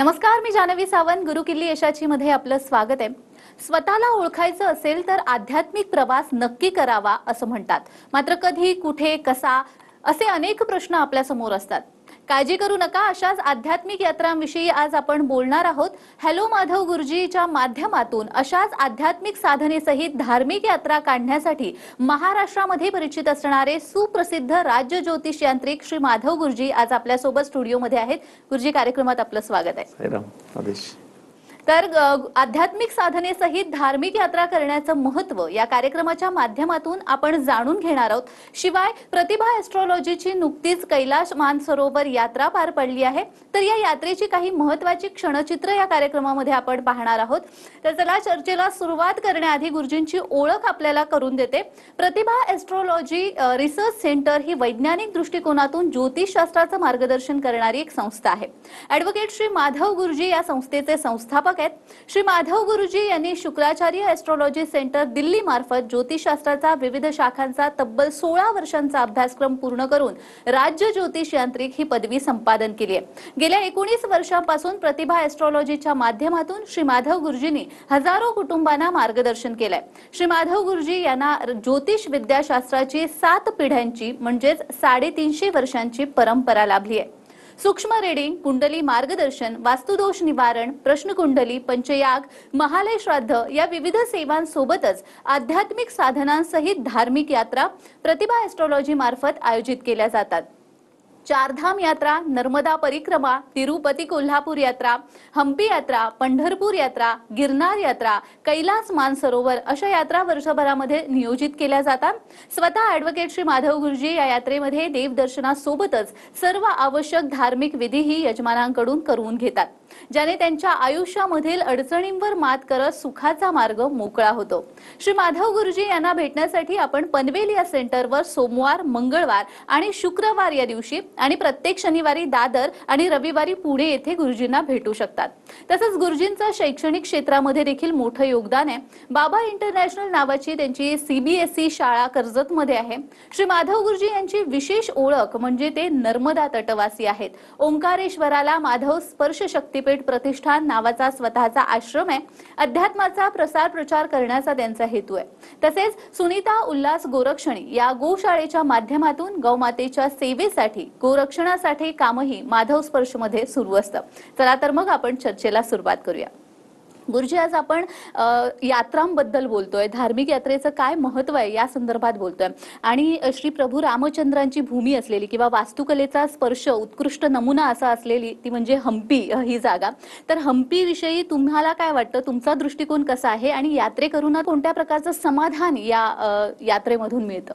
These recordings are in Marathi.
नमस्कार, मी जानवी सावंत. गुरुकिल्ली यशाची मध्ये आपलं स्वागत आहे. स्वतःला ओळखायचं असेल तर आध्यात्मिक प्रवास नक्की करावा असं म्हणतात. मात्र कधी, कुठे, कसा असे अनेक प्रश्न आपल्या समोर असतात. काळजी करू नका, अशाच आध्यात्मिक यात्रांविषयी आज आपण बोलणार आहोत. हॅलो माधव गुरुजीच्या माध्यमातून अशाच आध्यात्मिक साधनेसहित धार्मिक यात्रा काढण्यासाठी महाराष्ट्रामध्ये परिचित असणारे सुप्रसिद्ध राज्य ज्योतिष यांत्रिक श्री माधव गुरुजी आज आपल्या सोबत स्टुडिओमध्ये आहेत. गुरुजी, कार्यक्रमात आपलं स्वागत आहे. तर आध्यात्मिक साधनेसहित धार्मिक यात्रा करण्याचं महत्त्व या कार्यक्रमाच्या माध्यमातून आपण जाणून घेणार आहोत. शिवाय प्रतिभा ॲस्ट्रॉलॉजीची नुकतीच कैलाश मानसरोवर यात्रा पार पडली आहे. तर या यात्रेची काही महत्त्वाची क्षणचित्र या कार्यक्रमामध्ये आपण पाहणार आहोत. तर चला चर्चेला सुरुवात करण्याआधी गुरुजींची ओळख आपल्याला करून देते. प्रतिभा ॲस्ट्रॉलॉजी रिसर्च सेंटर ही वैज्ञानिक दृष्टिकोनातून ज्योतिषशास्त्राचं मार्गदर्शन करणारी एक संस्था आहे. ॲडव्होकेट श्री माधव गुरुजी या संस्थेचे संस्थापक आहेत. श्री माधव गुरुजी यांनी शुक्राचार्य ॲस्ट्रॉलॉजी सेंटर दिल्ली मार्फत ज्योतिषशास्त्राचा विविध शाखांचा तब्बल 16 वर्षांचा अभ्यासक्रम पूर्ण करून राज्य ज्योतिष यांत्रिक ही पदवी संपादन केली आहे. गेल्या 19 वर्षांपासून प्रतिभा ॲस्ट्रॉलॉजीच्या माध्यमातून श्री माधव गुरुजींनी हजारो कुटुंबांना मार्गदर्शन केलंय. श्री माधव गुरुजी यांना ज्योतिष विद्याशास्त्राची 7 पिढ्यांची म्हणजेच 350 वर्षांची परंपरा लाभली आहे. सूक्ष्म रीडिंग, कुंडली मार्गदर्शन, वास्तुदोष निवारण, प्रश्नकुंडली, पंचयाग, महालय श्राद्ध या विविध सेवांसोबतच आध्यात्मिक साधनांसहित धार्मिक यात्रा प्रतिभा ॲस्ट्रॉलॉजी मार्फत आयोजित केल्या जातात. चारधाम यात्रा, नर्मदा परिक्रमा, तिरुपती कोल्हापूर यात्रा, हम्पी यात्रा, पंढरपूर यात्रा, गिरनार यात्रा, कैलास मानसरोवर अशा यात्रा वर्षभरामध्ये नियोजित केल्या जातात. स्वतः ॲडव्होकेट श्री माधव गुरुजी या यात्रेमध्ये देवदर्शनासोबतच सर्व आवश्यक धार्मिक विधीही यजमानांकडून करून घेतात, ज्याने त्यांच्या आयुष्यामधील अडचणींवर मात करत सुखाचा मार्ग मोकळा होतो. श्री माधव गुरुजी यांना भेटण्यासाठी आपण पनवेल या सेंटरवर सोमवार, मंगळवार आणि शुक्रवार या दिवशी आणि प्रत्येक शनिवारी दादर आणि रविवारी पुणे येथे गुरुजींना भेटू शकतात. तसंच गुरुजींचं शैक्षणिक क्षेत्रामध्ये देखील मोठं योगदान आहे. बाबा इंटरनॅशनल नावाची त्यांची CBSE शाळा कर्जतमध्ये आहे. श्री माधव गुरुजी यांची विशेष ओळख म्हणजे ते नर्मदा तटवासी आहेत. ओंकारेश्वराला माधव स्पर्श शक्तीपीठ प्रतिष्ठान नावाचा स्वतःचा आश्रम आहे. अध्यात्माचा प्रसार प्रचार करण्याचा त्यांचा हेतू आहे. तसेच सुनीता उल्हास गोरक्षणी या गोशाळेच्या माध्यमातून गौमातेच्या सेवेसाठी, गोरक्षणासाठी कामही माधव स्पर्श मध्ये सुरू असतं. चला तर मग आपण चर्चेला सुरुवात करूया. गुरुजी, आज आपण यात्रांबद्दल बोलतोय, धार्मिक यात्रेचं काय महत्व आहे या संदर्भात बोलतोय. आणि श्री प्रभू रामचंद्रांची भूमी असलेली किंवा वास्तुकलेचा स्पर्श उत्कृष्ट नमुना असा असलेली ती म्हणजे हम्पी ही जागा. तर हम्पी विषयी तुम्हाला काय वाटतं, तुमचा दृष्टिकोन कसा आहे आणि यात्रेकरूंना कोणत्या प्रकारचं समाधान या यात्रेमधून मिळतं?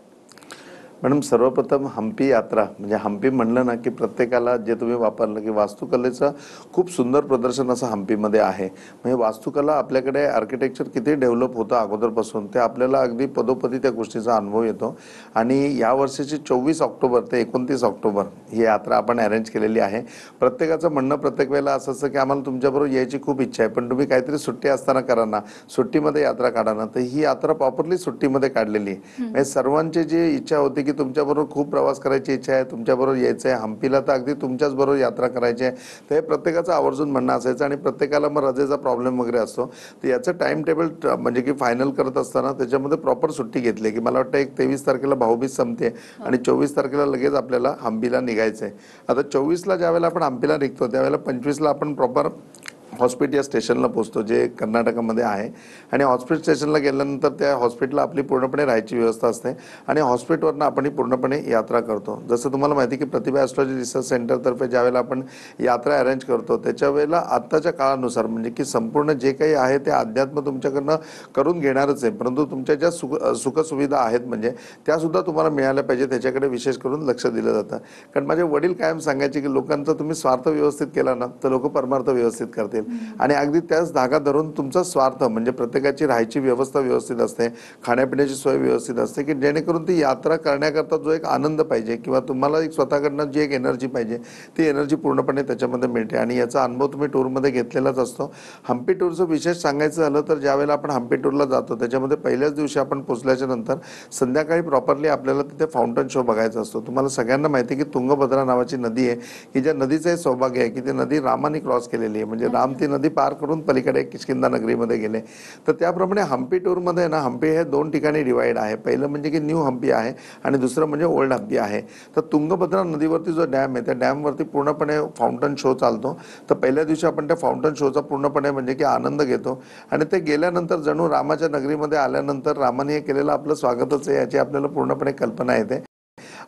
मॅडम, सर्वप्रथम हम्पी यात्रा म्हणजे हम्पी म्हणलं ना की प्रत्येकाला जे तुम्ही वापरलं की वास्तुकलेचं खूप सुंदर प्रदर्शन असं हम्पीमध्ये आहे. म्हणजे वास्तुकला आपल्याकडे आर्किटेक्चर किती डेव्हलप होतं अगोदरपासून ते आपल्याला अगदी पदोपदी त्या गोष्टीचा अनुभव येतो. आणि या वर्षीची 24 ऑक्टोबर ते 29 ऑक्टोबर ही यात्रा आपण अरेंज केलेली आहे. प्रत्येकाचं म्हणणं प्रत्येक वेळेला असं असतं की आम्हाला तुमच्याबरोबर यायची खूप इच्छा आहे, पण तुम्ही काहीतरी सुट्टी असताना करा ना, सुट्टीमध्ये यात्रा काढा ना. तर ही यात्रा प्रॉपरली सुट्टीमध्ये काढलेली आहे. म्हणजे सर्वांची जी इच्छा होती की तुमच्याबरोबर खूप प्रवास करायची इच्छा आहे, तुमच्याबरोबर यायचं आहे हम्पीला, तर अगदी तुमच्याच बरोबर यात्रा करायची आहे. तर हे प्रत्येकाचं आवर्जून म्हणणं असायचं. आणि प्रत्येकाला मग रजेचा प्रॉब्लेम वगैरे असतो. तर याचं टाइम टेबल म्हणजे की फायनल करत असताना त्याच्यामध्ये प्रॉपर सुट्टी घेतली की मला वाटतं 23 तारखेला भाऊबीज संपते आणि 24 तारखेला लगेच आपल्याला हम्पीला निघायचं आहे. आता 24ला ज्यावेळेला आपण हम्पीला निघतो त्यावेळेला 25ला आपण प्रॉपर हॉस्पिट या स्टेशनला पोहोचतो, जे कर्नाटकामध्ये आहे. आणि हॉस्पिट स्टेशनला गेल्यानंतर त्या हॉस्पिटलला आपली पूर्णपणे राहायची व्यवस्था असते आणि हॉस्पिटलवरनं आपण पूर्णपणे यात्रा करतो. जसं तुम्हाला माहिती की प्रतिभा ॲस्ट्रॉलॉजी रिसर्च सेंटरतर्फे ज्यावेळेला आपण यात्रा अरेंज करतो त्याच्या वेळेला आत्ताच्या काळानुसार म्हणजे की संपूर्ण जे काही आहे ते अध्यात्म तुमच्याकडनं करून घेणारच आहे, परंतु तुमच्या ज्या सुखसुविधा आहेत म्हणजे त्यासुद्धा तुम्हाला मिळाल्या पाहिजे, त्याच्याकडे विशेष करून लक्ष दिलं जातं. कारण माझे वडील कायम सांगायचे की लोकांचा तुम्ही स्वार्थ व्यवस्थित केला ना तर लोक परमार्थ व्यवस्थित करतील. आणि अगदी त्याच धागा धरून तुमचा स्वार्थ म्हणजे प्रत्येकाची राहायची व्यवस्था व्यवस्थित असते, खाण्यापिण्याची सोय व्यवस्थित असते, की जेणेकरून ती यात्रा करण्याकरता जो एक आनंद पाहिजे किंवा तुम्हाला एक स्वतःकडनं जी एक एनर्जी पाहिजे ती एनर्जी पूर्णपणे त्याच्यामध्ये मिळते. आणि याचा अनुभव तुम्ही टूरमध्ये घेतलेलाच असतो. हम्पी टूरचं विशेष सांगायचं झालं तर ज्यावेळेला आपण हम्पी टूरला जातो त्याच्यामध्ये पहिल्याच दिवशी आपण पोहोचल्याच्या नंतर संध्याकाळी प्रॉपरली आपल्याला तिथे फाउंटन शो बघायचा असतो. तुम्हाला सगळ्यांना माहिती आहे की तुंगभद्रा नावाची नदी आहे की ज्या नदीचं हे सौभाग्य आहे की ती नदी रामाने क्रॉस केलेली आहे. म्हणजे राम ती नदी पार करून पलीकडे किष्किंधा नगरीमध्ये गेले. तर त्याप्रमाणे हम्पी टूरमध्ये ना हम्पी हे 2 ठिकाणी डिवाइड आहे. पहिलं म्हणजे की न्यू हम्पी आहे आणि दुसरं म्हणजे ओल्ड हम्पी आहे. तर तुंगभद्रा नदीवरती जो डॅम आहे त्या डॅमवरती पूर्णपणे फाउंटन शो चालतो. तर पहिल्या दिवशी आपण त्या फाउंटन शोचा पूर्णपणे म्हणजे की आनंद घेतो आणि ते गेल्यानंतर जणू रामाच्या नगरीमध्ये आल्यानंतर रामाने हे केलेलं आपलं स्वागतच आहे याची आपल्याला पूर्णपणे कल्पना येते.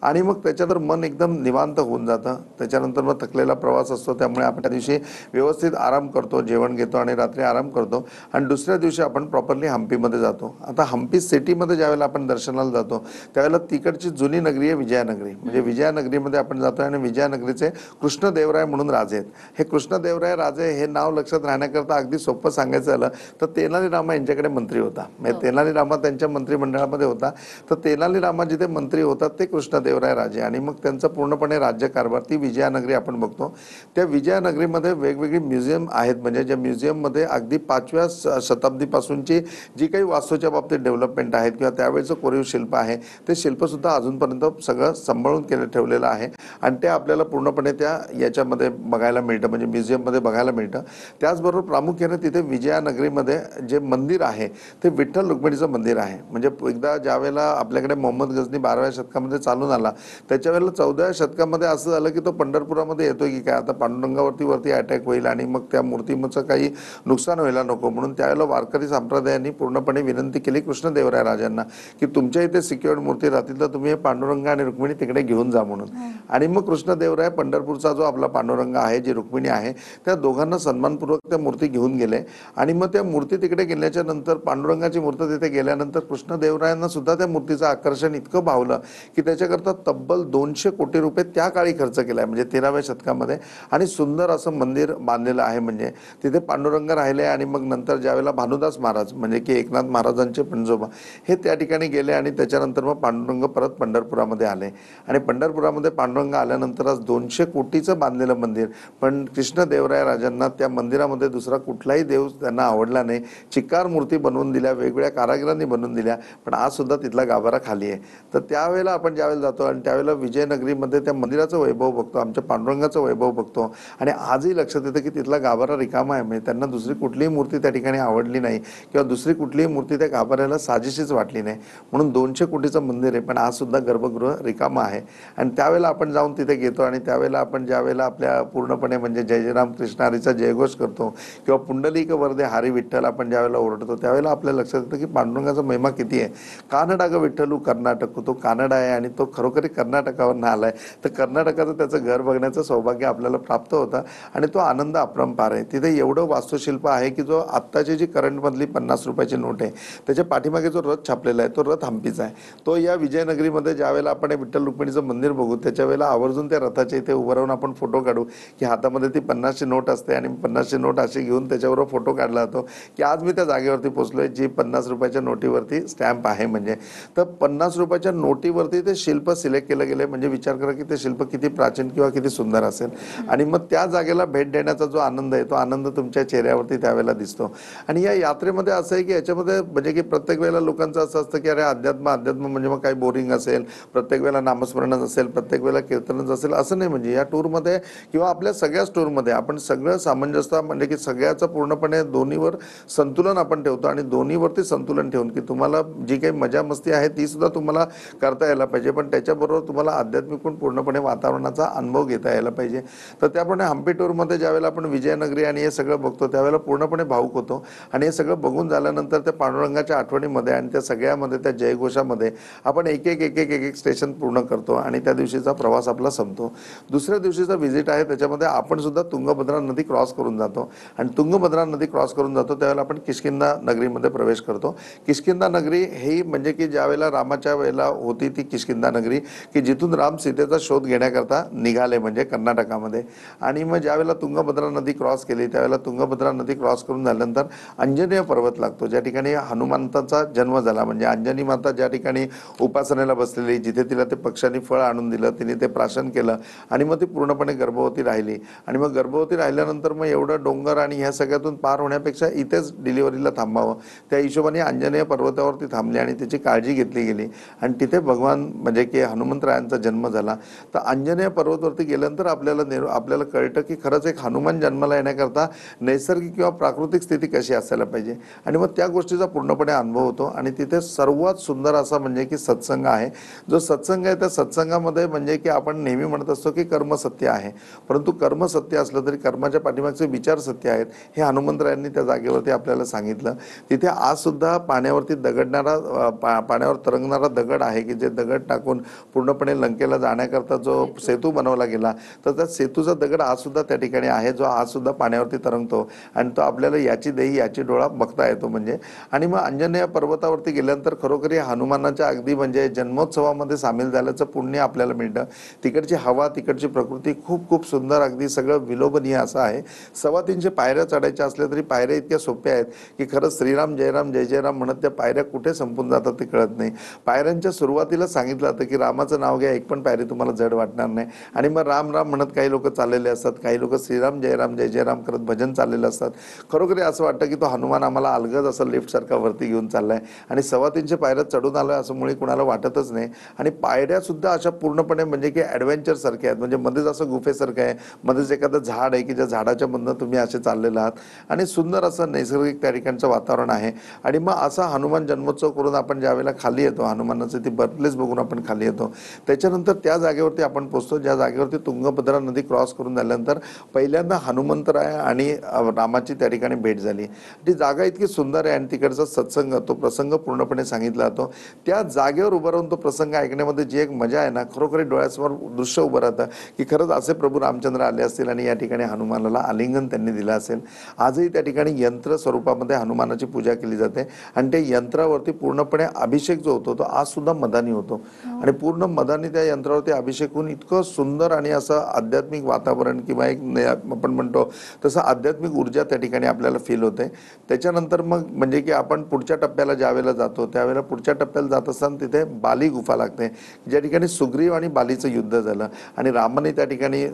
आणि मग त्याच्यानंतर मन एकदम निवांत होऊन जातं. त्याच्यानंतर मग थकलेला प्रवास असतो त्यामुळे आपण त्या दिवशी व्यवस्थित आराम करतो, जेवण घेतो आणि रात्री आराम करतो आणि दुसऱ्या दिवशी आपण प्रॉपरली हम्पीमध्ये जातो. आता हम्पी सिटीमध्ये ज्यावेळेला आपण दर्शनाला जातो त्यावेळेला तिकडची जुनी नगरी आहे विजयानगरी. म्हणजे विजयानगरीमध्ये आपण जातो आणि विजयानगरीचे कृष्णदेवराय म्हणून राजे आहेत. हे कृष्णदेवराय राजे हे नाव लक्षात राहण्याकरता अगदी सोपं सांगायचं झालं तर तेनाली रामा यांच्याकडे मंत्री होता. म्हणजे तेनाली रामा त्यांच्या मंत्रिमंडळामध्ये होता. तर तेनाली रामा जिथे मंत्री होतात ते कृष्णदेवराय राजे आणि मग त्यांचा पूर्णपणे राज्यकारभार ती विजयानगरी आपण बघतो. त्या विजयानगरीमध्ये वेगवेगळी म्युझियम आहेत. म्हणजे ज्या म्युझियममध्ये अगदी 5व्या शताब्दीपासूनची जी काही वास्तूच्या बाबतीत डेव्हलपमेंट आहेत किंवा त्यावेळेचं कोरीव शिल्प आहे ते शिल्पसुद्धा अजूनपर्यंत सगळं सांभाळून ठेवलेलं आहे आणि ते आपल्याला पूर्णपणे त्या याच्यामध्ये बघायला मिळतं म्हणजे म्युझियममध्ये बघायला मिळतं. त्याचबरोबर प्रामुख्याने तिथे विजयानगरीमध्ये जे मंदिर आहे ते विठ्ठल रुक्मिणीचं मंदिर आहे. म्हणजे एकदा ज्यावेळेला आपल्याकडे मोहम्मद गझनी 12व्या शतकामध्ये चालून आला त्याच्या वेळेला 14व्या शतकामध्ये असं झालं की तो पंढरपुरामध्ये येतोय की काय आता पांडुरंगावरती अटॅक होईल आणि मग त्या मूर्तीचं काही नुकसान व्हायला नको म्हणून त्यावेळेला वारकरी संप्रदायांनी पूर्णपणे विनंती केली कृष्णदेवराय राजांना की तुमच्या इथे सिक्युअर्ड मूर्ती राहतील तर तुम्ही हे पांडुरंग आणि रुक्मिणी तिकडे घेऊन जा म्हणून. आणि मग कृष्णदेवराय पंढरपूरचा जो आपला पांडुरंग आहे जी रुक्मिणी आहे त्या दोघांना सन्मानपूर्वक त्या मूर्ती घेऊन गेले आणि मग त्या मूर्ती तिकडे गेल्याच्या नंतर पांडुरंगाची मूर्ती तिथे गेल्यानंतर कृष्णदेवरायांना सुद्धा त्या मूर्तीचं आकर्षण इतकं भावलं की त्याच्याकरता तब्बल 200 कोटी रुपये त्या काळी खर्च केलाय म्हणजे 13व्या शतकामध्ये आणि सुंदर असं मंदिर बांधलेलं आहे. म्हणजे तिथे पांडुरंग राहिले आणि मग नंतर ज्यावेळेला भानुदास महाराज म्हणजे की एकनाथ महाराजांचे पणजोबा हे त्या ठिकाणी गेले आणि त्याच्यानंतर मग पांडुरंग परत पंढरपुरामध्ये आले आणि पंढरपुरामध्ये पांडुरंग आल्यानंतर आज 200 कोटीचं बांधलेलं मंदिर. पण कृष्णदेवराय राजांना त्या मंदिरामध्ये दुसरा कुठलाही देव त्यांना आवडला नाही. चिक्कार मूर्ती बनवून दिल्या, वेगवेगळ्या कारागिरांनी बनवून दिल्या, पण आज सुद्धा तिथला गाभारा खाली आहे. तर त्यावेळेला आपण ज्यावेळेला जातो आणि त्यावेळेला विजयनगरीमध्ये त्या मंदिराचं वैभव बघतो, आमच्या पांडुरंगाचं वैभव बघतो आणि आजही लक्षात येतं की तिथला गाभारा रिकामा आहे. म्हणजे त्यांना दुसरी कुठलीही मूर्ती त्या ठिकाणी आवडली नाही किंवा दुसरी कुठलीही मूर्ती त्या गाभाऱ्याला साजेशीच वाटली नाही म्हणून 200 कोटीचं मंदिर आहे पण आज सुद्धा गर्भगृह रिकामा आहे. आणि त्यावेळेला आपण जाऊन तिथे घेतो आणि त्यावेळेला आपण ज्यावेळेला आपल्या पूर्णपणे म्हणजे जय जय राम कृष्ण हरीचा जयघोष करतो किंवा पुंडलिक वरदे हरी विठ्ठल आपण ज्यावेळेला ओरडतो त्यावेळेला आपल्याला लक्षात येतं की पांडुरंगाचा महिमा किती आहे. कानडा ग विठ्ठलू कर्नाटक, तो कानडा आहे आणि तो खरोखरी कर्नाटकावर आलाय. तर कर्नाटकाचं त्याचं घर बघण्याचं सौभाग्य आपल्याला प्राप्त होतं आणि तो आनंद अपरंपार आहे. तिथे एवढं वास्तुशिल्प आहे की जो आत्ताची जी करंटमधली 50 रुपयाची नोट आहे त्याच्या पाठीमागे जो रथ छापलेला आहे तो रथ हम्पीचा आहे. तो या विजयनगरीमध्ये ज्यावेळेला आपण विठ्ठल रुक्मिणीचं मंदिर बघू त्याच्या वेळेला आवर्जून त्या रथाच्या इथे उभं राहून आपण फोटो काढू की हातामध्ये ती 50ची नोट असते आणि 50ची नोट अशी घेऊन त्याच्याबरोबर फोटो काढला जातो की आज मी त्या जागेवरती पोहोचलोय जी 50 रुपयाच्या नोटीवरती स्टॅम्प आहे. म्हणजे तर 50 रुपयाच्या नोटीवरती ते शिल्प सिलेक्ट केलं गेले. म्हणजे विचार करा की ते शिल्प किती प्राचीन किंवा किती सुंदर असेल आणि मग त्या जागेला भेट देण्याचा जो आनंद आहे तो आनंद तुमच्या चेहऱ्यावरती त्यावेळेला दिसतो. आणि या यात्रेमध्ये असं आहे की याच्यामध्ये म्हणजे की प्रत्येक वेळेला लोकांचं असं असतं की अरे अध्यात्म म्हणजे मग काही बोरिंग असेल, प्रत्येक वेळेला नामस्मरणच असेल, प्रत्येक वेळेला कीर्तनच असेल असं नाही. म्हणजे या टूरमध्ये किंवा आपल्या सगळ्याच टूरमध्ये आपण सगळं सामंजस्य म्हणजे की सगळ्याचं पूर्णपणे दोन्हीवर संतुलन आपण ठेवतो आणि दोन्हीवरती संतुलन ठेवून की तुम्हाला जी काही मजा मस्ती आहे ती सुद्धा तुम्हाला करता यायला पाहिजे पण त्याच्याबरोबर तुम्हाला आध्यात्मिक पण पूर्णपणे वातावरणाचा अनुभव घेता यायला पाहिजे. तर त्याप्रमाणे हम्पी टूरमध्ये ज्यावेळेला आपण विजयनगरी आणि हे सगळं बघतो त्यावेळेला पूर्णपणे भावुक होतो आणि हे सगळं बघून झाल्यानंतर त्या पांडुरंगाच्या आठवणीमध्ये आणि त्या सगळ्यामध्ये त्या जयघोषामध्ये आपण एक एक स्टेशन पूर्ण करतो आणि त्या दिवशीचा प्रवास आपला संपतो. दुसऱ्या दिवशीचा व्हिजिट आहे त्याच्यामध्ये आपण सुद्धा तुंगभद्रा नदी क्रॉस करून जातो आणि तुंगभद्रा नदी क्रॉस करून जातो त्यावेळेला आपण किष्किंधा नगरीमध्ये प्रवेश करतो. किष्किंधा नगरी ही म्हणजे की ज्यावेळेला रामाच्या वेळेला होती ती किष्किंधा नगरी नगरी की जिथून राम सीतेचा शोध घेण्याकरता निघाले, म्हणजे कर्नाटकामध्ये. आणि मग ज्यावेळेला तुंगभद्रा नदी क्रॉस केली, त्यावेळेला तुंगभद्रा नदी क्रॉस करून झाल्यानंतर अंजनेय पर्वत लागतो, ज्या ठिकाणी हनुमंताचा जन्म झाला. म्हणजे अंजनी माता ज्या ठिकाणी उपासनेला बसलेली, जिथे तिला ते पक्ष्यांनी फळ आणून दिलं, तिने ते प्राशन केलं आणि मग ती पूर्णपणे गर्भवती राहिली. आणि मग गर्भवती राहिल्यानंतर मग एवढं डोंगर आणि ह्या सगळ्यातून पार होण्यापेक्षा इथेच डिलिव्हरीला थांबावं, त्या हिशोबाने अंजनेय पर्वतावरती थांबली आणि त्याची काळजी घेतली गेली. आणि तिथे भगवान म्हणजे की हनुमंतरायांचा जन्म झाला. तर अंजनेय पर्वतवरती गेल्यानंतर आपल्याला कळतं की खरंच एक हनुमान जन्माला येण्याकरता नैसर्गिक किंवा प्राकृतिक स्थिती कशी असायला पाहिजे. आणि मग त्या गोष्टीचा पूर्णपणे अनुभव होतो. आणि तिथे सर्वात सुंदर असा म्हणजे की सत्संग आहे. जो सत्संग आहे त्या सत्संगामध्ये म्हणजे की आपण नेहमी म्हणत असतो की कर्म सत्य आहे, परंतु कर्म सत्य असलं तरी कर्माच्या पाठीमागचे विचार सत्य आहेत, हे हनुमंतरायांनी त्या जागेवरती आपल्याला सांगितलं. तिथे आज सुद्धा पाण्यावरती पाण्यावर तरंगणारा दगड आहे की जे दगड टाकून पूर्णपणे लंकेला जाण्याकरता जो सेतू बनवला गेला, तर त्या सेतूचा दगड आज सुद्धा त्या ठिकाणी आहे, जो आज सुद्धा पाण्यावरती तरंगतो. आणि तो आपल्याला याची देही याची डोळा बघता येतो म्हणजे. आणि मग अंजनेय पर्वतावरती गेल्यानंतर खरोखर हनुमानाच्या अगदी म्हणजे जन्मोत्सवामध्ये सामील झाल्याचं पुण्य आपल्याला मिळतं. तिकडची हवा, तिकडची प्रकृती खूप खूप सुंदर, अगदी सगळं विलोभनीय असं आहे. 350 पायऱ्या चढायच्या असल्या तरी पायऱ्या इतक्या सोप्या आहेत की खरंच श्रीराम जयराम जय जयराम म्हणत त्या पायऱ्या कुठे संपून जातात ते कळत नाही. पायऱ्यांच्या सुरुवातीला सांगितलं जातं की रामाचं नाव घ्या, एक पण पायरी तुम्हाला जड वाटणार नाही. आणि मग राम राम म्हणत काही लोक चाललेले असतात, काही लोक श्रीराम जयराम जय जयराम करत भजन चाललेलं असतात. खरोखर असं वाटतं की तो हनुमान आम्हाला अलगद असं लिफ्ट सारखा वरती घेऊन चाललाय. आणि 350 पायऱ्या चढून आलोय असं मुळे कुणाला वाटतच नाही. आणि पायऱ्या सुद्धा अशा पूर्णपणे म्हणजे की ॲडव्हेंचर सारख्या आहेत. म्हणजे मध्येच असं गुफेसारखं आहे, मध्येच एखादं झाड आहे की ज्या झाडाच्या मधनं तुम्ही असे चाललेला आहात. आणि सुंदर असं नैसर्गिक त्या ठिकाणचं वातावरण आहे. आणि मग असा हनुमान जन्मोत्सव करून आपण ज्यावेळेला खाली येतो, हनुमानाचं ती बर्थप्लेस बघून आपण खाली येतो, त्याच्यानंतर त्या जागेवरती आपण पोहोचतो ज्या जागेवरती तुंगभद्रा नदी क्रॉस करून झाल्यानंतर पहिल्यांदा हनुमंतराय आणि रामाची त्या ठिकाणी भेट झाली. ती जागा इतकी सुंदर आहे आणि तिकडचा सत्संग, तो प्रसंग पूर्णपणे सांगितला जातो. त्या जागेवर उभं राहून तो प्रसंग ऐकण्यामध्ये जी एक मजा आहे ना, खरोखर डोळ्यासमोर दृश्य उभं राहतं की खरंच असे प्रभू रामचंद्र आले असतील आणि या ठिकाणी हनुमानाला आलिंगन त्यांनी दिलं असेल. आजही त्या ठिकाणी यंत्र स्वरूपामध्ये हनुमानाची पूजा केली जाते आणि त्या यंत्रावरती पूर्णपणे अभिषेक जो होतो तो आज सुद्धा मदानी होतो. आणि पूर्ण मदानी त्या यंत्रावरती अभिषेक होऊन इतकं सुंदर आणि असं आध्यात्मिक वातावरण किंवा एक आपण म्हणतो तसं आध्यात्मिक ऊर्जा त्या ठिकाणी आपल्याला फील होते. त्याच्यानंतर मग म्हणजे की आपण पुढच्या टप्प्याला ज्यावेळेला जातो त्यावेळेला पुढच्या टप्प्याला जात असताना तिथे बाली गुफा लागते, ज्या ठिकाणी सुग्रीव आणि बालीचं युद्ध झालं आणि रामाने त्या ठिकाणी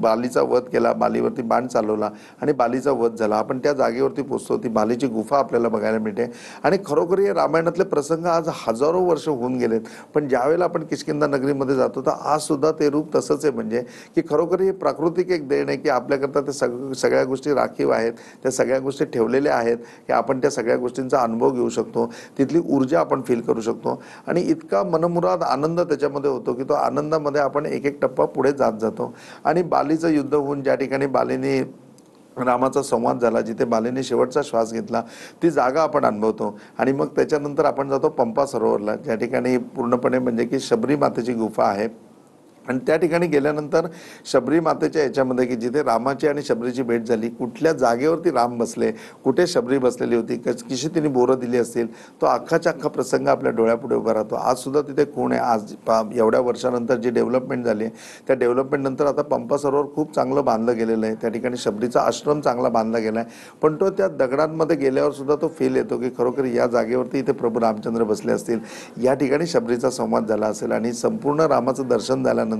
बालीचा वध केला, बालीवरती बाण चालवला आणि बालीचा वध झाला. आपण त्या जागेवरती पोहोचतो, ती बालीची गुफा आपल्याला बघायला मिळते. आणि खरोखर हे रामायणातले प्रसंग आज हजारो वर्ष होऊन गेलेत, पण ज्यावेळेला आपण किष्किंधा नगरीमध्ये जातो तर आज सुद्धा ते रूप तसंच आहे. म्हणजे की खरोखर ही प्राकृतिक एक देण आहे की आपल्याकरता ते सगळ्या गोष्टी राखीव आहेत, त्या सगळ्या गोष्टी ठेवलेल्या आहेत की आपण त्या सगळ्या गोष्टींचा अनुभव घेऊ शकतो, तिथली ऊर्जा आपण फील करू शकतो. आणि इतका मनमुराद आनंद त्याच्यामध्ये होतो की तो आनंदामध्ये आपण एक एक टप्पा पुढे जात जातो. आणि बालीचं युद्ध होऊन ज्या ठिकाणी बालीने रामाचा संवाद झाला, जिथे बालीने शेवटचा श्वास घेतला, ती जागा आपण अनुभवतो. आणि मग त्याच्यानंतर आपण जातो पंपा सरोवरला, ज्या ठिकाणी पूर्णपणे म्हणजे की शबरी मातेची गुफा आहे. आणि त्या ठिकाणी गेल्यानंतर शबरी मातेच्या याच्यामध्ये की जिथे रामाची आणि शबरीची भेट झाली, कुठल्या जागेवरती राम बसले, कुठे शबरी बसलेली होती, कशी तिने बोरं दिली असतील, तो अख्खाच्या अख्खा प्रसंग आपल्या डोळ्यापुढे उभा राहतो. आज सुद्धा तिथे कोण आहे, आज एवढ्या वर्षानंतर जी डेव्हलपमेंट झाली त्या डेव्हलपमेंटनंतर आता पंपा सरोवर खूप चांगलं बांधलं गेलेलं आहे. त्या ठिकाणी शबरीचा आश्रम चांगला बांधला गेला आहे. पण तो त्या दगडांमध्ये गेल्यावर सुद्धा तो फील येतो की खरोखर या जागेवरती इथे प्रभू रामचंद्र बसले असतील, या ठिकाणी शबरीचा संवाद झाला असेल. आणि संपूर्ण रामाचं दर्शन झाल्यानंतर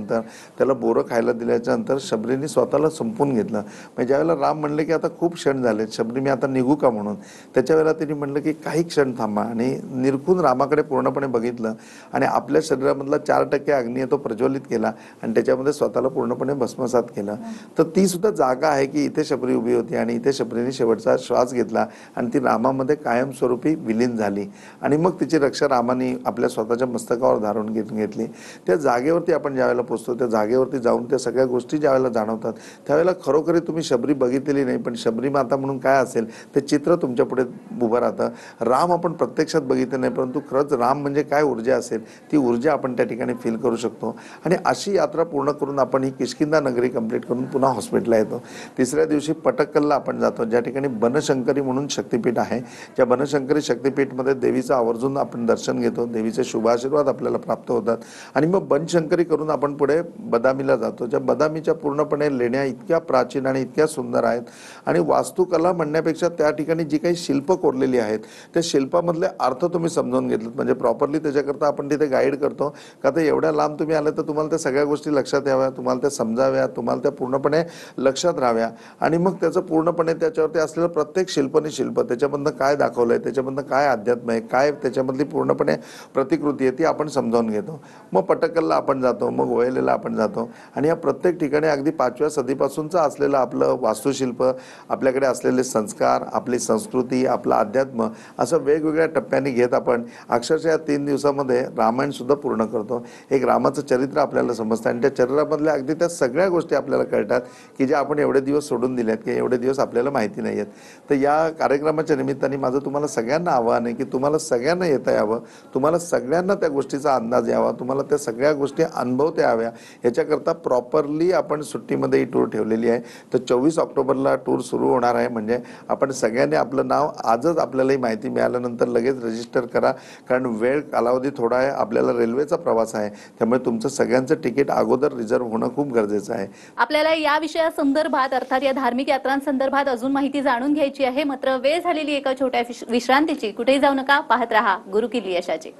त्याला बोरं खायला दिल्याच्या नंतर शबरीने स्वतःला संपून घेतलं. म्हणजे ज्यावेळेला राम म्हणले की आता खूप क्षण झाले, शबरी मी आता निघू का म्हणून, त्याच्या वेळेला तिने म्हणलं की काही क्षण थांबा. आणि निरखून रामाकडे पूर्णपणे बघितलं आणि आपल्या शरीरामधला 4% अग्नी तो प्रज्वलित केला आणि त्याच्यामध्ये स्वतःला पूर्णपणे भस्मसात केलं. तर ती सुद्धा जागा आहे की इथे शबरी उभी होती आणि इथे शबरीने शेवटचा श्वास घेतला आणि ती रामामध्ये कायमस्वरूपी विलीन झाली. आणि मग तिची रक्षा रामाने आपल्या स्वतःच्या मस्तकावर धारण घेतली. त्या जागेवरती आपण ज्यावेळेला पोचतो, त्या जागेवरती जाऊन त्या सगळ्या गोष्टी ज्यावेळेला जाणवतात त्यावेळेला खरोखरी तुम्ही शबरी बघितलेली नाही, पण शबरी माता म्हणून काय असेल ते चित्र तुमच्या पुढे उभं राहतं. राम आपण प्रत्यक्षात बघितलं नाही, परंतु खरंच राम म्हणजे काय ऊर्जा असेल ती ऊर्जा आपण त्या ठिकाणी फील करू शकतो. आणि अशी यात्रा पूर्ण करून आपण ही किष्किंधा नगरी कंप्लीट करून पुन्हा हॉस्पिटलला येतो. तिसऱ्या दिवशी पटक्कलला आपण जातो, ज्या ठिकाणी बनशंकरी म्हणून शक्तिपीठ आहे. त्या बनशंकरी शक्तिपीठमध्ये देवीचं आवर्जून आपण दर्शन घेतो, देवीचे शुभाशीर्वाद आपल्याला प्राप्त होतात. आणि मग बनशंकरी करून आपण पुढे बदामीला जातो. ज्या बदामीच्या पूर्णपणे लेण्या इतक्या प्राचीन आणि इतक्या सुंदर आहेत आणि वास्तुकला म्हणण्यापेक्षा त्या ठिकाणी जी काही शिल्प कोरलेली आहेत त्या शिल्पामधले अर्थ तुम्ही समजावून घेतलेत म्हणजे प्रॉपरली. त्याच्याकरता आपण तिथे गाईड करतो का तर एवढ्या लांब तुम्ही आले तर तुम्हाला त्या सगळ्या गोष्टी लक्षात याव्या, तुम्हाला त्या समजाव्या, तुम्हाला त्या पूर्णपणे लक्षात राहाव्या. आणि मग त्याचं पूर्णपणे त्याच्यावरती असलेलं प्रत्येक शिल्पने शिल्प त्याच्यामधनं काय दाखवलंय, त्याच्यामधनं काय अध्यात्म आहे, काय त्याच्यामधली पूर्णपणे प्रतिकृती आहे ती आपण समजावून घेतो. मग पटक्कलला आपण जातो, मग वयलेला आपण जातो. आणि या प्रत्येक ठिकाणी अगदी 5व्या सदीपासूनचं असलेलं आपलं वास्तुशिल्प, आपल्याकडे असलेले संस्कार, आपली संस्कृती, आपलं अध्यात्म असं वेगवेगळ्या टप्प्यांनी घेत आपण अक्षरशः या 3 दिवसामध्ये रामायण सुद्धा पूर्ण करतो. एक रामाचं चरित्र आपल्याला समजतं आणि त्या चरित्रामधल्या अगदी त्या सगळ्या गोष्टी आपल्याला कळतात की ज्या आपण एवढे दिवस सोडून दिल्यात की एवढे दिवस आपल्याला माहिती नाही आहेत. तर या कार्यक्रमाच्या निमित्ताने माझं तुम्हाला सगळ्यांना आव्हान आहे की तुम्हाला सगळ्यांना येता यावं, तुम्हाला सगळ्यांना त्या गोष्टीचा अंदाज यावा, तुम्हाला त्या सगळ्या गोष्टी अनुभवता याव्या. याच्याकरता प्रॉपरली आपण सुट्टीमध्ये ही टूर ठेवलेली आहे. तर 24 ऑक्टोबरला टूर सुरू होणार आहे. म्हणजे आपण सगळ्यांनी आपलं नाव आजच आपल्यालाही माहिती मिळाल्यानंतर लगेच रजिस्टर करा, कारण वेळ कालावधी थोडा आहे, आपल्याला रेल्वेचा प्रवास आहे, त्यामुळे तुमचं सगळ्यांचं तिकीट अगोदर रिझर्व्ह होणं खूप गरजेचं आहे. आपल्याला या विषयासंदर्भात अर्थात या धार्मिक यात्रांसंदर्भात अजून माहिती जाणून घ्यायची आहे, मात्र वेळ झालेली एका छोट्या विश्रांतीची. कुठेही जाऊ नका, पाहत रहा गुरुकिल्ली यशाची.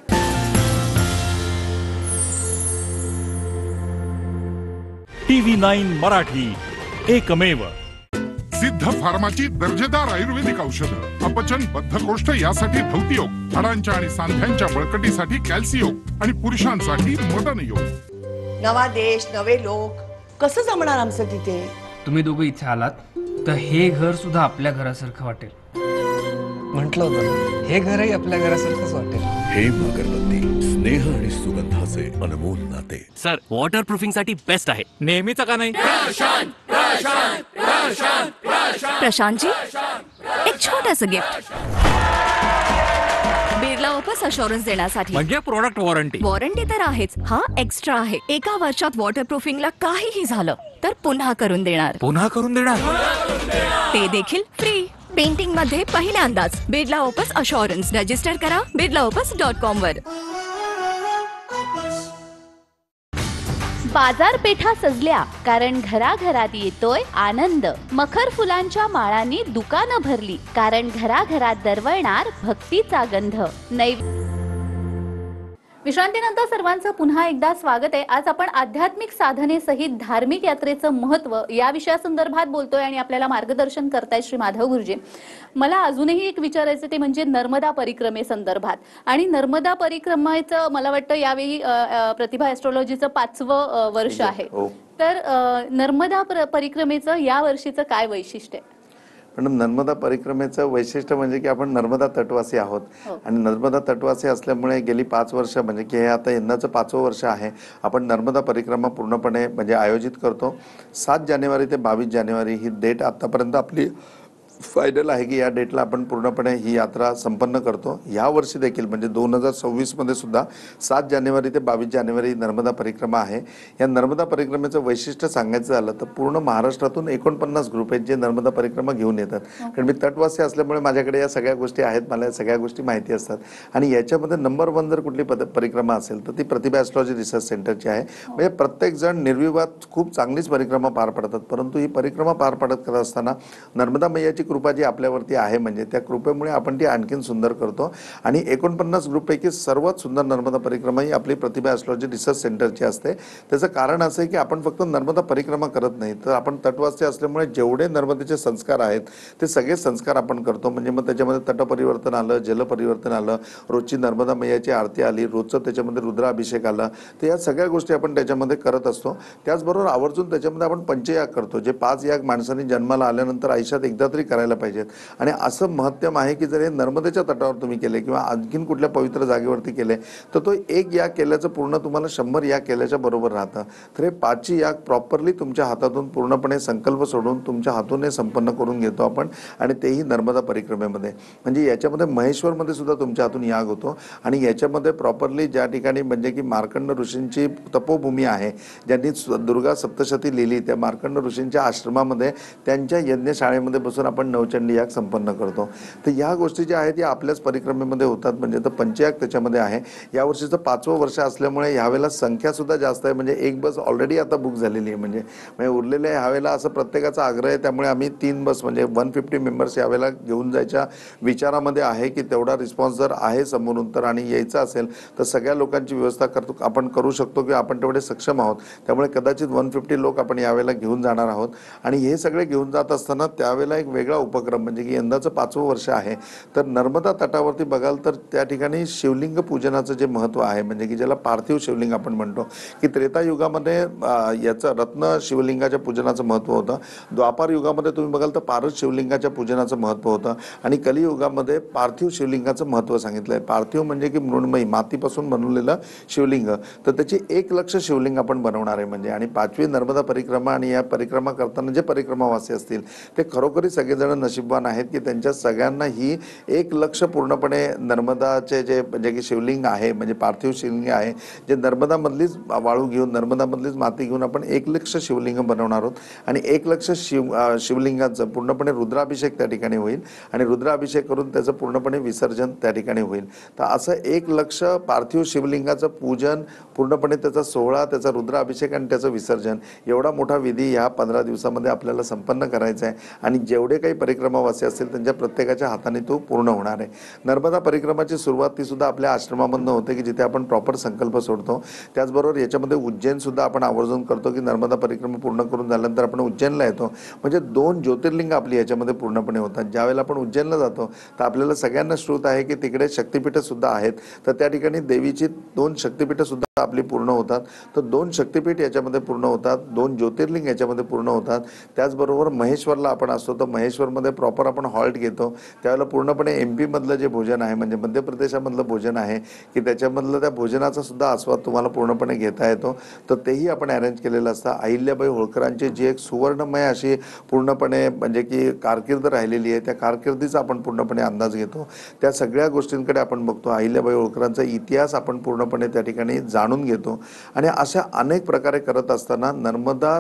TV9 मराठी एकमेव. सिद्ध फार्माची दर्जेदार आयुर्वेदिक औषधं, अपचन, बद्धकोष्ठ यासाठी धौती योग, हाडांच्या आणि सांध्यांच्या बळकटीसाठी कॅल्सियोग आणि पुरुषांसाठी मदन योग. नवा देश, नवे लोक, कसं जमणार आमचं तिथे? तुम्ही दोघं इथे आलात तर हे घर सुद्धा आपल्या घरासारखं वाटेल. म्हटलं होतं ना, हे घरही आपल्या घरासारखंच वाटेल. हेम अगरबत्ती, स्नेह आणि सुगंधाचे अनमोल नाते. सर, वॉटर प्रूफिंग साठी बेस्ट आहे. नेहमीच का नाही? प्रशांतजी, एक छोटंसं गिफ्ट बिर्ला ओपस अशुरन्स देण्यासाठी. म्हणजे प्रोडक्ट वॉरंटी. वॉरंटी तर आहेच, हा एक्स्ट्रा आहे. 1 वर्षात वॉटर प्रूफिंगला काहीही झालं तर पुन्हा करून देणार. पुन्हा करून देणार, ते देखील फ्री. पेंटिंग मध्ये पहिल्यांदाच बिर्ला ओपस अशुरन्स. रजिस्टर करा birlaopus.com वर. बाजारपेठा सजल्या, कारण घराघरात येतोय आनंद. मखर फुलांच्या माळांनी दुकानं भरली, कारण घराघरात दरवळणार भक्तीचा गंध. विश्रांतीनंतर सर्वांचं पुन्हा एकदा स्वागत आहे. आज आपण आध्यात्मिक साधनेसहित धार्मिक यात्रेचं महत्त्व या विषयासंदर्भात बोलतोय आणि आपल्याला मार्गदर्शन करतायत श्री माधव गुरुजी. मला अजूनही एक विचारायचं ते म्हणजे नर्मदा परिक्रमेसंदर्भात. आणि नर्मदा परिक्रमेचं मला वाटतं यावेळी प्रतिभा ॲस्ट्रॉलॉजीचं 5वं वर्ष आहे. तर नर्मदा परिक्रमेचं या वर्षीचं काय वैशिष्ट्य आहे? पण नर्मदा परिक्रमेचं वैशिष्ट्य म्हणजे की आपण नर्मदा तटवासी आहोत आणि नर्मदा तटवासी असल्यामुळे गेली 5 वर्ष म्हणजे की हे आता यंदाचं 5वं वर्ष आहे आपण नर्मदा परिक्रमा पूर्णपणे म्हणजे आयोजित करतो. 7 जानेवारी ते 22 जानेवारी ही डेट आतापर्यंत आपली फायनल आहे की या डेटला आपण पूर्णपणे ही यात्रा संपन्न करतो. या वर्षी देखील म्हणजे 2026 मध्ये सुद्धा 7 जानेवारी ते 22 जानेवारी नर्मदा परिक्रमा आहे. या नर्मदा परिक्रमेचं वैशिष्ट्य सांगायचं झालं तर पूर्ण महाराष्ट्रातून 49 ग्रुप आहेत जे नर्मदा परिक्रमा घेऊन येतात. कारण मी तटवासी असल्यामुळे माझ्याकडे या सगळ्या गोष्टी आहेत, मला या सगळ्या गोष्टी माहिती असतात. आणि याच्यामध्ये नंबर 1 जर कुठली परिक्रमा असेल तर ती प्रतिभा ॲस्ट्रॉलॉजी रिसर्च सेंटरची आहे. म्हणजे प्रत्येक जण निर्विवाद खूप चांगलीच परिक्रमा पार पडतात. परंतु ही परिक्रमा पार पडत करत असताना नर्मदा मैयाची कृपा जी आपल्यावरती आहे म्हणजे त्या कृपेमुळे आपण ती आणखीन सुंदर करतो. आणि 49 ग्रुपपैकी सर्वात सुंदर नर्मदा परिक्रमा ही आपली प्रतिभा ॲस्ट्रॉलॉजी रिसर्च सेंटरची असते. त्याचं कारण असं आहे की आपण फक्त नर्मदा परिक्रमा करत नाही तर आपण तटवासी असल्यामुळे जेवढे नर्मदेचे संस्कार आहेत ते सगळे संस्कार आपण करतो. म्हणजे मग त्याच्यामध्ये तटपरिवर्तन आलं, जलपरिवर्तन आलं, रोजची नर्मदा मैयाची आरती आली, रोजचं त्याच्यामध्ये रुद्राभिषेक आला. तर या सगळ्या गोष्टी आपण त्याच्यामध्ये करत असतो. त्याचबरोबर आवर्जून त्याच्यामध्ये आपण पंचयाग करतो जे 5 याग माणसांनी जन्माला आल्यानंतर आयुष्यात एकदा तरी करायला पाहिजेत. आणि असं महत्तम आहे की जर हे नर्मदेच्या तटावर तुम्ही केले किंवा आणखीन कुठल्या पवित्र जागेवरती केले तर तो एक याग केल्याचं पूर्ण तुम्हाला 100 याग केल्याच्या बरोबर राहतं. तर हे 5ची याग प्रॉपरली तुमच्या हातातून पूर्णपणे संकल्प सोडून तुमच्या हातून हे संपन्न करून घेतो आपण, आणि तेही नर्मदा परिक्रमेमध्ये. म्हणजे याच्यामध्ये महेश्वरमध्ये सुद्धा तुमच्या हातून याग होतो. आणि याच्यामध्ये प्रॉपरली ज्या ठिकाणी म्हणजे की मार्कंड ऋषींची तपोभूमी आहे, ज्यांनी दुर्गा सप्तशती लिहिली, त्या मार्कंड ऋषींच्या आश्रमामध्ये त्यांच्या यज्ञशाळेमध्ये बसून आपण नवचंडी याग संपन्न करतो. तर या गोष्टी ज्या आहेत या आपल्याच परिक्रमेमध्ये होतात. म्हणजे तर पंचयाग त्याच्यामध्ये आहे. यावर्षीचं 5वं वर्ष असल्यामुळे ह्यावेळेला संख्या सुद्धा जास्त आहे. म्हणजे एक बस ऑलरेडी आता बुक झालेली आहे. म्हणजे उरलेल्या ह्यावेळेला असं प्रत्येकाचा आग्रह आहे. त्यामुळे आम्ही 3 बस म्हणजे 150 मेंबर्स यावेळेला घेऊन जायच्या विचारामध्ये आहे की तेवढा रिस्पॉन्स जर आहे समोरून तर आणि यायचं असेल तर सगळ्या लोकांची व्यवस्था आपण करू शकतो की आपण तेवढे सक्षम आहोत. त्यामुळे कदाचित 150 लोक आपण यावेळेला घेऊन जाणार आहोत. आणि हे सगळे घेऊन जात असताना त्यावेळेला एक वेगळा उपक्रम म्हणजे की यंदाचं 5वं वर्ष आहे. तर नर्मदा तटावरती बघाल तर त्या ठिकाणी शिवलिंग पूजनाचं जे महत्त्व आहे म्हणजे की ज्याला पार्थिव शिवलिंग आपण म्हणतो की त्रेतायुगामध्ये याचं रत्न शिवलिंगाच्या पूजनाचं महत्त्व होतं. द्वापार युगामध्ये तुम्ही बघाल तर पारस शिवलिंगाच्या पूजनाचं महत्त्व होतं. आणि कलियुगामध्ये पार्थिव शिवलिंगाचं महत्त्व सांगितलं आहे. पार्थिव म्हणजे की मृण्मयी मातीपासून बनवलेलं शिवलिंग. तर त्याची 1 लक्ष शिवलिंग आपण बनवणार आहे. म्हणजे आणि 5वी नर्मदा परिक्रमा आणि या परिक्रमा करताना जे परिक्रमावासी असतील ते खरोखरी सगळेजण नशीबवान आहेत की त्यांच्या सगळ्यांना ही 1 लक्ष पूर्णपणे नर्मदाचे जे म्हणजे की शिवलिंग आहे म्हणजे पार्थिव शिवलिंग आहे जे नर्मदामधलीच वाळू घेऊन नर्मदामधलीच माती घेऊन आपण 1 लक्ष शिवलिंग बनवणार आहोत. आणि 1 लक्ष शिवलिंगाचं पूर्णपणे रुद्राभिषेक त्या ठिकाणी होईल आणि रुद्राभिषेक करून त्याचं पूर्णपणे विसर्जन त्या ठिकाणी होईल. तर असं 1 लक्ष पार्थिव शिवलिंगाचं पूजन पूर्णपणे त्याचा सोहळा त्याचा रुद्राभिषेक आणि त्याचं विसर्जन एवढा मोठा विधी ह्या 15 दिवसामध्ये आपल्याला संपन्न करायचा आहे. आणि जेवढे काही परिक्रमावासी असतील त्यांच्या प्रत्येकाच्या हाताने तो पूर्ण होणार आहे. नर्मदा परिक्रमाची सुरुवात ती सुद्धा आपल्या आश्रमामधून होते की जिथे आपण प्रॉपर संकल्प सोडतो. त्याचबरोबर याच्यामध्ये उज्जैन सुद्धा आपण आवर्जून करतो की नर्मदा परिक्रमा पूर्ण करून झाल्यानंतर आपण उज्जैनला येतो. म्हणजे 2 ज्योतिर्लिंग आपली याच्यामध्ये पूर्णपणे होतात. ज्यावेळेला आपण उज्जैनला जातो तर आपल्याला सगळ्यांना श्रुत आहे की तिकडे शक्तिपीठं सुद्धा आहेत. तर त्या ठिकाणी देवीची 2 शक्तिपीठं सुद्धा आपली पूर्ण होतात. तर 2 शक्तिपीठ याच्यामध्ये पूर्ण होतात. 2 ज्योतिर्लिंग याच्यामध्ये पूर्ण होतात. त्याचबरोबर महेश्वरला आपण असतो तर महेश्वरमध्ये प्रॉपर आपण हॉल्ट घेतो. त्यावेळेला पूर्णपणे MP मधलं जे भोजन आहे म्हणजे मध्य प्रदेशामधलं भोजन आहे की त्याच्यामधलं त्या भोजनाचा सुद्धा आस्वाद तुम्हाला पूर्णपणे घेता येतो. तर तेही आपण अरेंज केलेलं असतं. अहिल्याबाई होळकरांची जी एक सुवर्णमय अशी पूर्णपणे म्हणजे की कारकीर्द राहिलेली आहे त्या कारकिर्दीचा आपण पूर्णपणे अंदाज घेतो. त्या सगळ्या गोष्टींकडे आपण बघतो. अहिल्याबाई होळकरांचा इतिहास आपण पूर्णपणे त्या ठिकाणी जाणून घेतो. आणि अशा अनेक प्रकारे करत असताना नर्मदा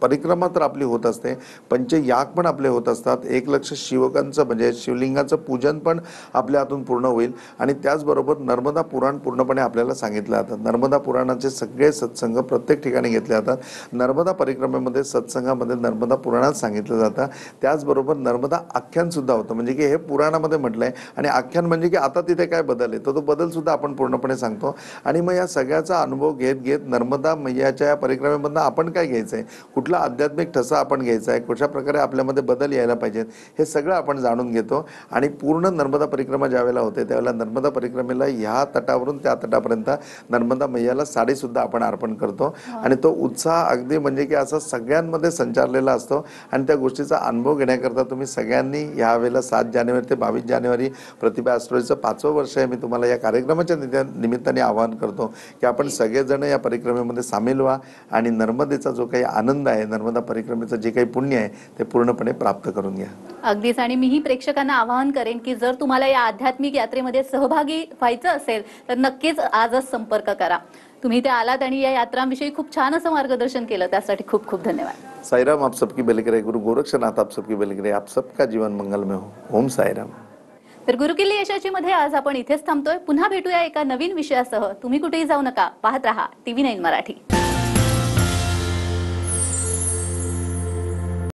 परिक्रमा तर आपली होत असते. पंचयाग पण आपले होत असतात. 1 लक्ष शिवकांचं म्हणजे शिवलिंगाचं पूजन पण आपल्या हातून पूर्ण होईल. आणि त्याचबरोबर नर्मदा पुराण पूर्णपणे आपल्याला सांगितलं जातं. नर्मदा पुराणाचे सगळे सत्संग प्रत्येक ठिकाणी घेतले जातात. नर्मदा परिक्रमेमध्ये सत्संगामध्ये नर्मदा पुराणात सांगितलं जातं. त्याचबरोबर नर्मदा आख्यान सुद्धा होतं. म्हणजे की हे पुराणामध्ये म्हटलंय आणि आख्यान म्हणजे की आता तिथे काय बदल आहे तर तो बदल सुद्धा आपण पूर्णपणे सांगतो. आणि मग या सगळ्याचा अनुभव घेत घेत नर्मदा मैयाच्या या परिक्रमेमधनं आपण काय घ्यायचं आहे, कुठला आध्यात्मिक ठसा आपण घ्यायचा आहे, कशा प्रकारे आपल्यामध्ये बदल यायला पाहिजेत हे सगळं आपण जाणून घेतो. आणि पूर्ण नर्मदा परिक्रमा ज्यावेळेला होते त्यावेळेला नर्मदा परिक्रमेला ह्या तटावरून त्या तटापर्यंत नर्मदा मैयाला साडीसुद्धा आपण अर्पण करतो. आणि तो उत्साह अगदी म्हणजे की असा सगळ्यांमध्ये संचारलेला असतो. आणि त्या गोष्टीचा अनुभव घेण्याकरता तुम्ही सगळ्यांनी यावेळेला 7 जानेवारी ते 22 जानेवारी प्रतिभा ॲस्ट्रोलॉजीचं 5वं वर्ष आहे. मी तुम्हाला या कार्यक्रमाच्या निमित्ताने आवाहन करतो की आपण सगळेजण या परिक्रमेमध्ये सामील व्हा आणि नर्मदेचा जो काही आनंद आहे नर्मदा परिक्रमेचं जे काही पुण्य आहे ते पूर्णपणे प्राप्त करून घ्या. अगदीच. आणि मीही प्रेक्षकांना आवाहन करेन की जर तुम्हाला या आध्यात्मिक यात्रेमध्ये सहभागी व्हायचं असेल तर नक्कीच आजच संपर्क करा. तुम्ही ते आलात आणि या यात्रांविषयी खूप छान असं मार्गदर्शन केलं त्यासाठी खूप खूप धन्यवाद. साईराम. आप सबकी भली करे. गुरु गोरक्षनाथ आप सबकी भली करे. आप सबका जीवन मंगलमय हो. ओम साईराम. तर गुरुकिल्ली यशाची मध्ये आज आपण इथेच थांबतोय. पुन्हा भेटूया एका नवीन विषयासह. तुम्ही कुठेही जाऊ नका. पाहत रहा TV9 मराठी.